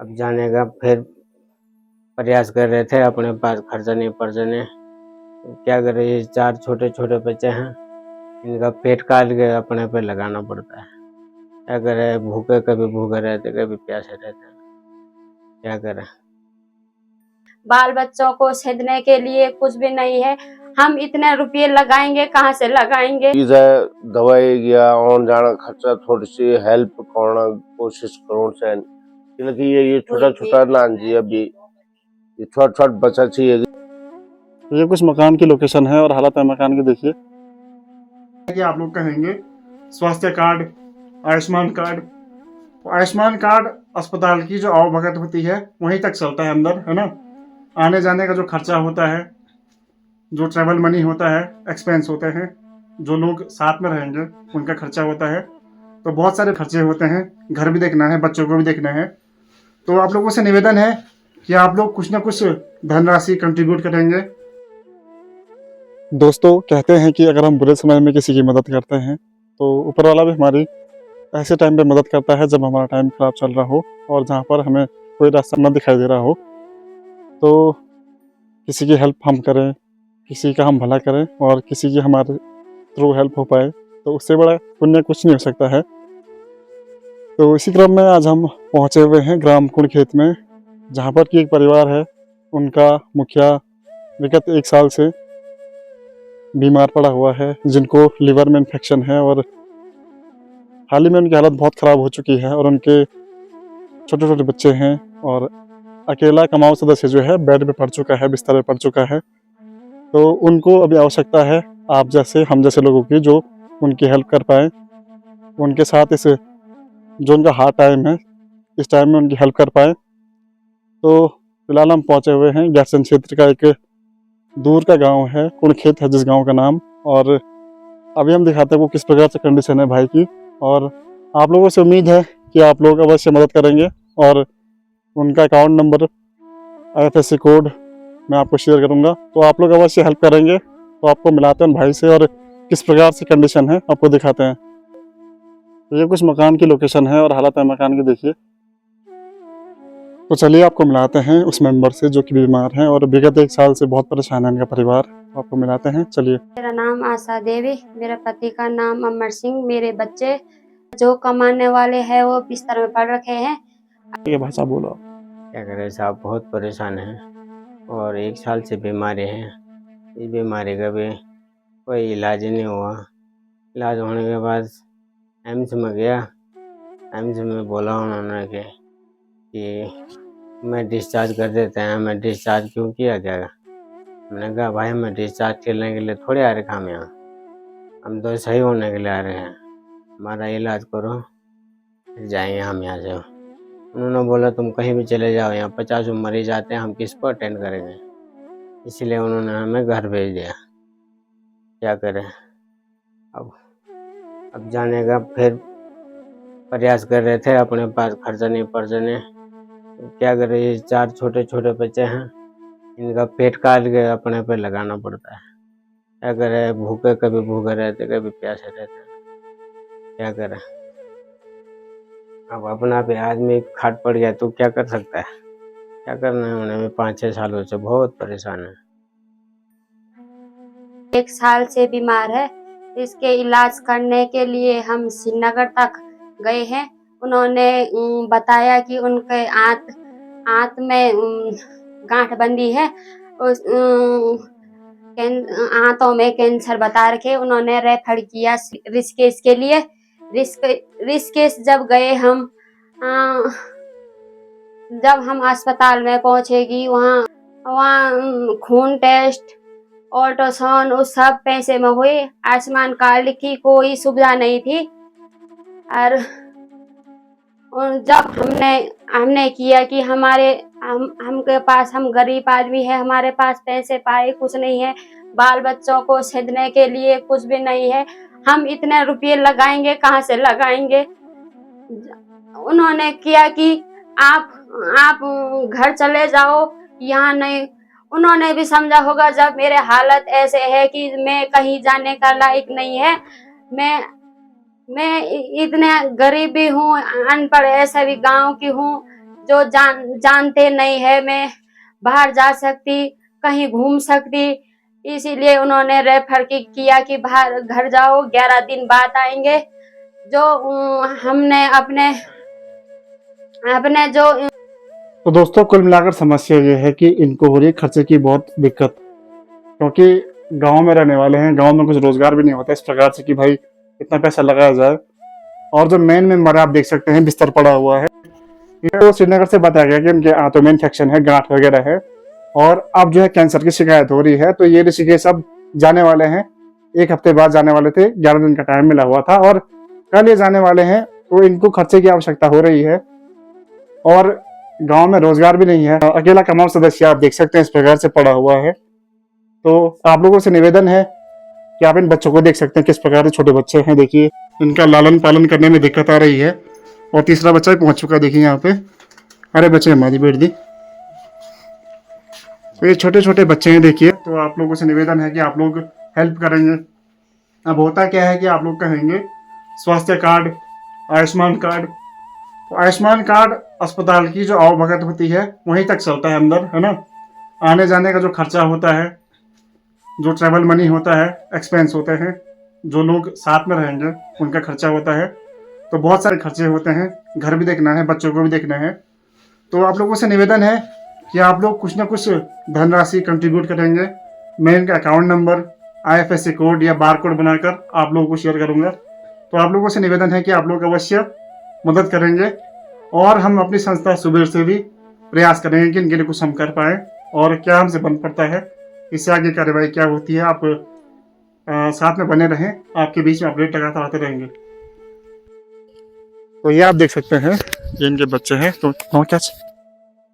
अब जाने का फिर प्रयास कर रहे थे, अपने पास खर्चा नहीं परचने, तो क्या करें, ये 4 छोटे-छोटे बच्चे हैं, इनका पेट काट के अपने पे लगाना पड़ता है। क्या करें, कभी भूखे रहते, कभी प्यासे रहते हैं, क्या करें। बाल बच्चों को सेधने के लिए कुछ भी नहीं है, हम इतने रुपये लगाएंगे, कहाँ से लगाएंगे। दवाई या आने जाने खर्चा थोड़ी सी हेल्प करना कोशिश करूं से, क्योंकि ये छोटा-छोटा नान जी, अभी ये छोट-छोट बच्चा चाहिए। ये कुछ मकान की लोकेशन है और हालत है मकान की, देखिए कि आप लोग कहेंगे स्वास्थ्य card, Ayushman card. Ayushman card अस्पताल की जो आवभगत होती है वहीं तक चलता है अंदर, है ना। आने जाने का जो खर्चा होता है, जो ट्रेवल मनी होता है, एक्सपेंस होते हैं, जो लोग साथ में रहेंगे उनका खर्चा होता है, तो बहुत सारे खर्चे होते हैं। घर भी देखना है, बच्चों को भी देखना है। तो आप लोगों से निवेदन है कि आप लोग कुछ ना कुछ धनराशि कंट्रीब्यूट करेंगे। दोस्तों, कहते हैं कि अगर हम बुरे समय में किसी की मदद करते हैं तो ऊपर वाला भी हमारी ऐसे टाइम पे मदद करता है जब हमारा टाइम खराब चल रहा हो और जहाँ पर हमें कोई रास्ता न दिखाई दे रहा हो। तो किसी की हेल्प हम करें, किसी का हम भला करें और किसी की हमारे थ्रू हेल्प हो पाए, तो उससे बड़ा पुण्य कुछ नहीं हो सकता है। तो इसी क्रम में आज हम पहुँचे हुए हैं ग्राम कुणखेत में, जहाँ पर कि एक परिवार है, उनका मुखिया विगत 1 साल से बीमार पड़ा हुआ है, जिनको लिवर में इन्फेक्शन है और हाल ही में उनकी हालत बहुत ख़राब हो चुकी है और उनके छोटे-छोटे बच्चे हैं और अकेला कमाऊ सदस्य जो है बेड पे पड़ चुका है, बिस्तर पे पड़ चुका है। तो उनको अभी आवश्यकता है आप जैसे, हम जैसे लोगों की, जो उनकी हेल्प कर पाएँ। उनके साथ इस जो उनका हार्ड टाइम है, इस टाइम में उनकी हेल्प कर पाएँ। तो फिलहाल हम पहुँचे हुए हैं गैरसैंण क्षेत्र का एक दूर का गाँव है, कुणखेत है जिस गाँव का नाम, और अभी हम दिखाते हैं वो किस प्रकार से कंडीशन है भाई की। और आप लोगों से उम्मीद है कि आप लोग अवश्य मदद करेंगे और उनका अकाउंट नंबर, IFSC कोड मैं आपको शेयर करूंगा, तो आप लोग अवश्य हेल्प करेंगे। तो आपको मिलाते हैं भाई से और किस प्रकार से कंडीशन है आपको दिखाते हैं। तो ये कुछ मकान की लोकेशन है और हालत है मकान की, देखिए। तो चलिए आपको मिलाते हैं उस मेंबर से जो कि बीमार हैं और विगत 1 साल से बहुत परेशान है इनका परिवार। आपको मिलाते हैं, चलिए। मेरा नाम आशा देवी, मेरे पति का नाम अमर सिंह, मेरे बच्चे जो कमाने वाले हैं वो बिस्तर में पड़ रखे हैं। ये भाषा बोलो। क्या करें साहब, बहुत परेशान हैं और 1 साल से बीमारी है। इस बीमारी का भी कोई इलाज नहीं हुआ। इलाज होने के बाद एम्स में गया। एम्स में बोला उन्होंने कि मैं डिस्चार्ज कर देते हैं। मैं डिस्चार्ज क्यों किया जाएगा? मैंने कहा भाई, मैं डिस्चार्ज करने के लिए थोड़ी आ रखे हम यहाँ, हम तो सही होने के लिए आ रहे हैं। हमारा इलाज करो, फिर जाएंगे हम यहाँ से। उन्होंने बोला तुम कहीं भी चले जाओ, यहाँ 50 मरीज आते हैं, हम किसको अटेंड करेंगे। इसलिए उन्होंने हमें घर भेज दिया। क्या करें, अब जाने का फिर प्रयास कर रहे थे, अपने पास खर्चा नहीं परचने, तो क्या करें, ये 4 छोटे-छोटे बच्चे हैं, इनका पेट काट के अपने पे लगाना पड़ता है। क्या करें, कभी भूखे रहते, कभी प्यासे रहते हैं, क्या करें। अब अपना पे आदमी खाट पड़ गया तो क्या कर सकता है। क्या करना है उन्हें, 5-6 सालों से बहुत परेशान है। 1 साल से बीमार है, इसके इलाज करने के लिए हम श्रीनगर तक गए हैं। उन्होंने बताया कि उनके आंत में गांठ बंदी है, उस आंतों में कैंसर बता रखे। उन्होंने रेफर किया ऋषिकेश के लिए। ऋषिकेश जब गए हम, जब हम अस्पताल में पहुंचेगी, वहाँ खून टेस्ट, अल्ट्रासाउंड उस सब पैसे में हुए। आयुष्मान कार्ड की कोई सुविधा नहीं थी। और जब हमने किया कि हमके पास, हम गरीब आदमी है, हमारे पास पैसे पाए कुछ नहीं है, बाल बच्चों को सेधने के लिए कुछ भी नहीं है, हम इतने रुपये लगाएंगे, कहाँ से लगाएंगे। उन्होंने किया कि आप घर चले जाओ, यहाँ नहीं। उन्होंने भी समझा होगा जब मेरे हालत ऐसे है कि मैं कहीं जाने का लायक नहीं है। मैं इतने गरीब भी हूँ, अनपढ़ ऐसे भी गांव की हूँ, जो जानते नहीं है मैं बाहर जा सकती, कहीं घूम सकती, इसीलिए उन्होंने रेफर किया कि बाहर घर जाओ, 11 दिन बाद आएंगे। जो हमने अपने जो तो दोस्तों कुल मिलाकर समस्या ये है कि इनको हो रही है खर्चे की बहुत दिक्कत, क्योंकि गांव में रहने वाले हैं, गांव में कुछ रोजगार भी नहीं होता इस प्रकार से कि भाई इतना पैसा लगाया जाए। और जो मेन मेंबर आप देख सकते हैं बिस्तर पड़ा हुआ है, तो श्रीनगर से बताया गया कि उनके आंतों में इन्फेक्शन है, गांठ वगैरह है, और अब जो है कैंसर की शिकायत हो रही है। तो ये ऋषिकेश अब जाने वाले हैं, 1 हफ्ते बाद जाने वाले थे, 11 दिन का टाइम मिला हुआ था और कल ये जाने वाले हैं। तो इनको खर्चे की आवश्यकता हो रही है और गांव में रोजगार भी नहीं है। अकेला कमाऊ सदस्य आप देख सकते हैं इस प्रकार से पड़ा हुआ है। तो आप लोगों से निवेदन है कि आप इन बच्चों को देख सकते हैं किस प्रकार के छोटे बच्चे हैं। देखिए इनका लालन पालन करने में दिक्कत आ रही है और तीसरा बच्चा भी पहुंच चुका है। देखिए यहाँ पे अरे बच्चे हमारी बेट दी, तो ये छोटे छोटे बच्चे हैं। देखिए तो आप लोगों से निवेदन है कि आप लोग हेल्प करेंगे। अब होता क्या है कि आप लोग कहेंगे स्वास्थ्य कार्ड, आयुष्मान कार्ड, तो आयुष्मान कार्ड अस्पताल की जो आवभगत होती है वहीं तक चलता है अंदर, है ना। आने जाने का जो खर्चा होता है, जो ट्रैवल मनी होता है, एक्सपेंस होते हैं, जो लोग साथ में रहेंगे उनका खर्चा होता है, तो बहुत सारे खर्चे होते हैं। घर भी देखना है, बच्चों को भी देखना है। तो आप लोगों से निवेदन है कि आप लोग कुछ ना कुछ धनराशि कंट्रीब्यूट करेंगे। मैं इनका अकाउंट नंबर, IFSC कोड या बार कोड बनाकर आप लोगों को शेयर करूँगा। तो आप लोगों से निवेदन है कि आप लोग अवश्य मदद करेंगे और हम अपनी संस्था सुबेर से भी प्रयास करेंगे कि इनके लिए कुछ हम कर पाएँ और क्या हमसे बन पड़ता है, इससे आगे कार्रवाई क्या होती है। आप साथ में बने रहें, आपके बीच में अपडेट लगातार आते रहेंगे। तो ये आप देख सकते हैं ये इनके बच्चे हैं। तो नाम क्या है?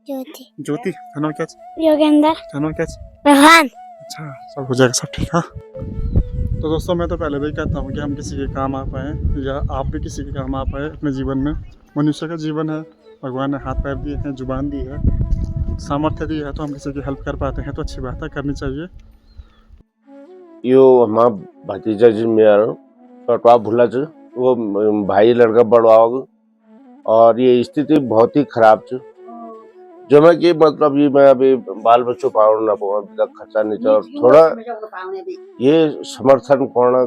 ज्योति। नाम क्या है? योगेंद्र। नाम क्या है? प्रधान। अच्छा, सब हो जाएगा, सब ठीक। हाँ तो दोस्तों मैं तो पहले भी कहता हूँ कि हम किसी के काम आ पाएँ या आप भी किसी के काम आ पाए अपने जीवन में। मनुष्य का जीवन है, भगवान ने हाथ पैर दिए हैं, जुबान दी है, सामर्थ्य दी है, तो हम किसी की हेल्प कर पाते हैं तो अच्छी बात है, करनी चाहिए। यो हमारा भतीजा जी मेरा कटवा भूला च वो भाई लड़का बड़वा और ये स्थिति बहुत ही खराब च जो मैं कि मतलब ये मैं अभी बाल बच्चों पाऊँ ना पाऊँ अभी तक खर्चा नहीं चाहिए और थोड़ा ये समर्थन करना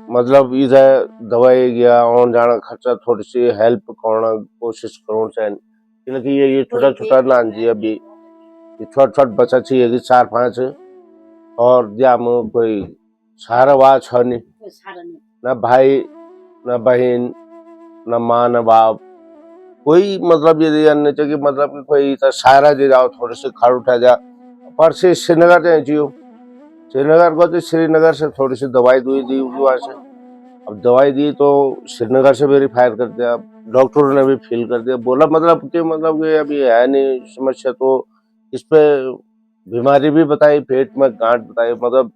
मतलब इधर दवाई गया और जाना खर्चा थोड़ी सी हेल्प करना कोशिश करूँ चाहिए, क्योंकि ये छोटा छोटा नान जी अभी ये छोट छोट बच्चा चाहिए कि 4-5 और जाम कोई सहारा वा छ नहीं, न भाई न बहन न माँ न बाप कोई मतलब ये जानने चाहिए मतलब कि कोई सहारा दे जाओ, थोड़े से खड़ उठा जा। पर से श्रीनगर जाए जियो, श्रीनगर को तो श्रीनगर से थोड़ी सी दवाई दी वहाँ से। अब दवाई दी तो श्रीनगर से वेरीफाई कर दिया, डॉक्टरों ने भी फील कर दिया, बोला मतलब कि अभी है नहीं समस्या। तो इस पे बीमारी भी बताई, पेट में गांठ बताई, मतलब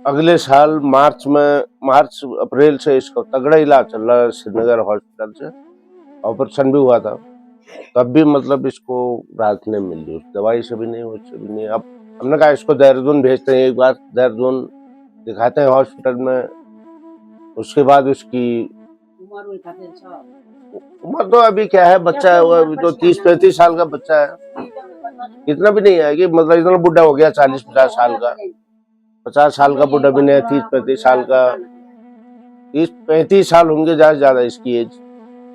अगले साल मार्च अप्रैल से इसका तगड़ा इलाज चल रहा है श्रीनगर हॉस्पिटल से, ऑपरेशन भी हुआ था, तब भी मतलब इसको राहत नहीं मिल रही, उस दवाई से भी नहीं, उससे भी नहीं। अब हमने कहा इसको देहरादून भेजते हैं, एक बार देहरादून दिखाते हैं हॉस्पिटल में, उसके बाद उसकी उम्र तो अभी क्या है, बच्चा है वो, अभी तो 30-35 साल का बच्चा है, इतना भी नहीं है कि मतलब इतना बुढ़ा हो गया 40-50 साल का, 50 साल का बुढ़ा भी नहीं है, 30-35 साल का, 30-35 साल होंगे ज्यादा इसकी एज,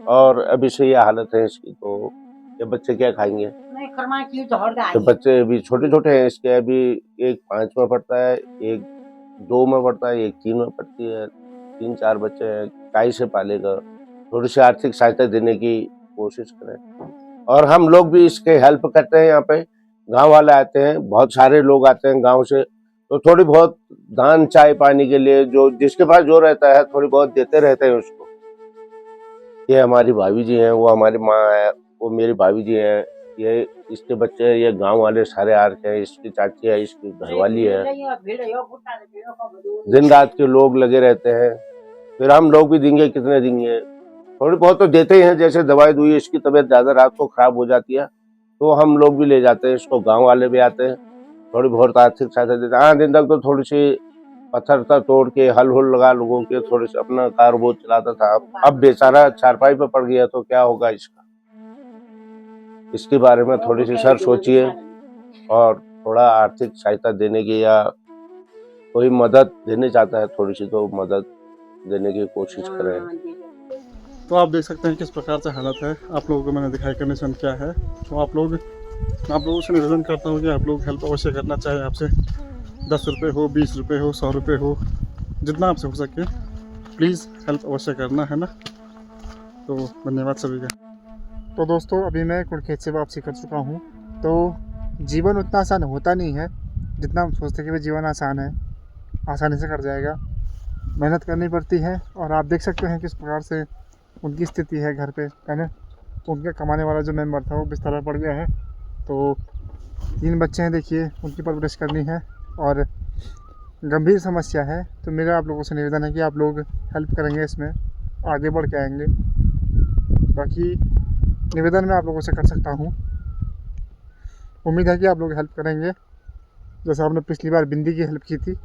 और अभी से ये हालत है इसकी। तो ये बच्चे क्या खाएंगे? तो बच्चे अभी छोटे छोटे हैं इसके, अभी एक 5 में पढ़ता है, एक 2 में पढ़ता है, एक 3 में पढ़ती है, 3-4 बच्चे हैं, काई से पालेगा। थोड़ी सी आर्थिक सहायता देने की कोशिश करें और हम लोग भी इसके हेल्प करते हैं। यहाँ पे गांव वाले आते हैं, बहुत सारे लोग आते हैं गांव से, तो थोड़ी बहुत दान चाय पानी के लिए जो जिसके पास जो रहता है थोड़ी बहुत देते रहते हैं उसको। ये हमारी भाभी जी हैं, वो हमारी माँ है, वो मेरी भाभी जी हैं, ये इसके बच्चे हैं, ये गांव वाले सारे आ रखे हैं, इसकी चाची है, इसकी घरवाली है, दिन रात के लोग लगे रहते हैं। फिर हम लोग भी देंगे, कितने देंगे, थोड़ी बहुत तो देते ही हैं। जैसे दवाई दुई इसकी तबीयत ज्यादा रात को खराब हो जाती है तो हम लोग भी ले जाते हैं इसको, गांव वाले भी आते हैं, थोड़ी बहुत आर्थिक सहायता देते हैं। 8 दिन तक तो थोड़ी सी पत्थर तोड़ के हल हुल लगा लोगों के थोड़े से अपना कारोबार चलाता था। अब बेचारा चारपाई पे पड़ गया तो क्या होगा इसका। इसके बारे में थोड़ी सी सर सोचिए और थोड़ा आर्थिक सहायता देने की या कोई मदद देने चाहता है थोड़ी सी तो मदद देने की कोशिश करें। तो आप देख सकते हैं किस प्रकार से हालत है। आप लोगों को मैंने दिखाई कंडीशन क्या है। तो आप लोगों से निवेदन करता हूँ कि आप लोग हेल्प अवश्य करना, चाहे आपसे 10 रुपये हो, 20 रुपये हो, 100 रुपये हो, जितना आपसे हो सके प्लीज़ हेल्प अवश्य करना, है ना। तो धन्यवाद सभी का। तो दोस्तों अभी मैं कुड़खेत से वापसी कर चुका हूँ। तो जीवन उतना आसान होता नहीं है जितना हम सोचते कि भाई जीवन आसान है, आसानी से कट जाएगा। मेहनत करनी पड़ती है और आप देख सकते हैं किस प्रकार से उनकी स्थिति है घर पे, है ना। उनके कमाने वाला जो मेंबर था वो बिस्तर पर पड़ गया है। तो 3 बच्चे हैं, देखिए उनकी परवरिश करनी है और गंभीर समस्या है। तो मेरा आप लोगों से निवेदन है कि आप लोग हेल्प करेंगे, इसमें आगे बढ़ के आएंगे। बाकी निवेदन मैं आप लोगों से कर सकता हूँ, उम्मीद है कि आप लोग हेल्प करेंगे, जैसे आपने पिछली बार बिंदी की हेल्प की थी।